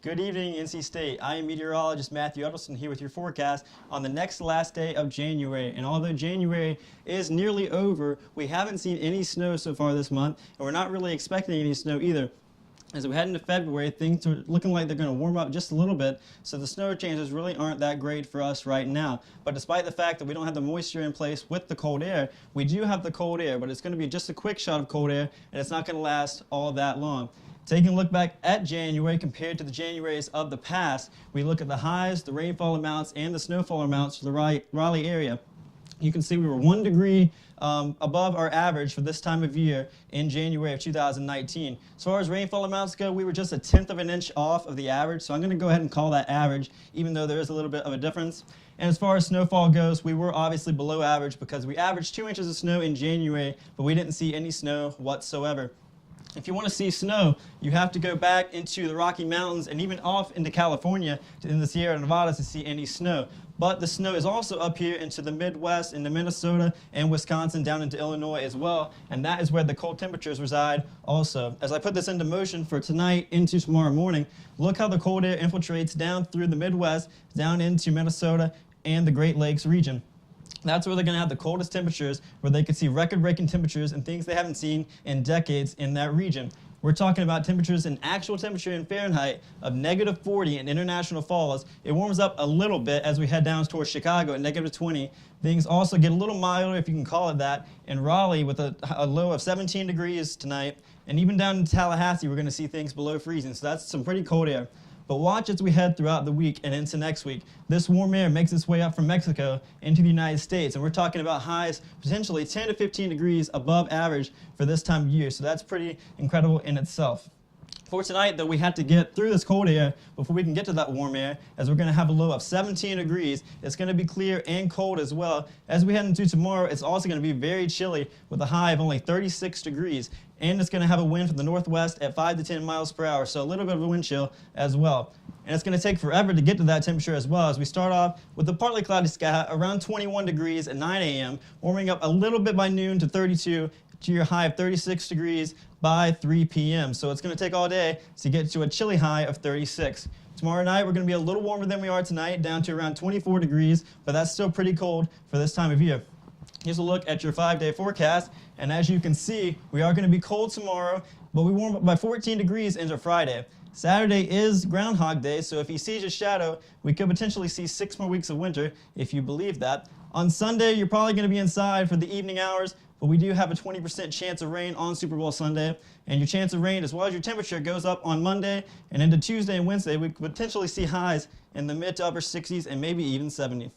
Good evening, NC State. I am Meteorologist Matthew Huddleston here with your forecast on the next last day of January. And although January is nearly over, we haven't seen any snow so far this month, and we're not really expecting any snow either. As we head into February, things are looking like they're going to warm up just a little bit, so the snow chances really aren't that great for us right now. But despite the fact that we don't have the moisture in place with the cold air, we do have the cold air, but it's going to be just a quick shot of cold air, and it's not going to last all that long. Taking a look back at January compared to the Januaries of the past, we look at the highs, the rainfall amounts, and the snowfall amounts for the Raleigh area. You can see we were 1 degree above our average for this time of year in January of 2019. As far as rainfall amounts go, we were just 1/10 of an inch off of the average, so I'm going to go ahead and call that average, even though there is a little bit of a difference. And as far as snowfall goes, we were obviously below average because we averaged 2 inches of snow in January, but we didn't see any snow whatsoever. If you want to see snow, you have to go back into the Rocky Mountains and even off into California in the Sierra Nevada to see any snow. But the snow is also up here into the Midwest, into Minnesota and Wisconsin, down into Illinois as well, and that is where the cold temperatures reside also. As I put this into motion for tonight into tomorrow morning, look how the cold air infiltrates down through the Midwest, down into Minnesota and the Great Lakes region. That's where they're going to have the coldest temperatures, where they could see record-breaking temperatures and things they haven't seen in decades in that region. We're talking about temperatures in actual temperature in Fahrenheit of -40 in International Falls. It warms up a little bit as we head down towards Chicago at -20. Things also get a little milder, if you can call it that, in Raleigh with a low of 17 degrees tonight. And even down in Tallahassee, we're going to see things below freezing. So that's some pretty cold air. But watch as we head throughout the week and into next week. This warm air makes its way up from Mexico into the United States, and we're talking about highs potentially 10 to 15 degrees above average for this time of year, so that's pretty incredible in itself. For tonight, though, we have to get through this cold air before we can get to that warm air, as we're going to have a low of 17 degrees. It's going to be clear and cold as well. As we head into tomorrow, it's also going to be very chilly with a high of only 36 degrees. And it's going to have a wind from the northwest at 5 to 10 miles per hour, so a little bit of a wind chill as well. And it's going to take forever to get to that temperature as well, as we start off with a partly cloudy sky around 21 degrees at 9 a.m., warming up a little bit by noon to 32, to your high of 36 degrees by 3 p.m. So it's going to take all day to get to a chilly high of 36. Tomorrow night, we're going to be a little warmer than we are tonight, down to around 24 degrees, but that's still pretty cold for this time of year. Here's a look at your 5-day forecast, and as you can see, we are going to be cold tomorrow, but we warm up by 14 degrees into Friday. Saturday is Groundhog Day, so if he sees your shadow, we could potentially see 6 more weeks of winter, if you believe that. On Sunday, you're probably going to be inside for the evening hours, but we do have a 20% chance of rain on Super Bowl Sunday, and your chance of rain as well as your temperature goes up on Monday, and into Tuesday and Wednesday, we could potentially see highs in the mid to upper 60s and maybe even 70.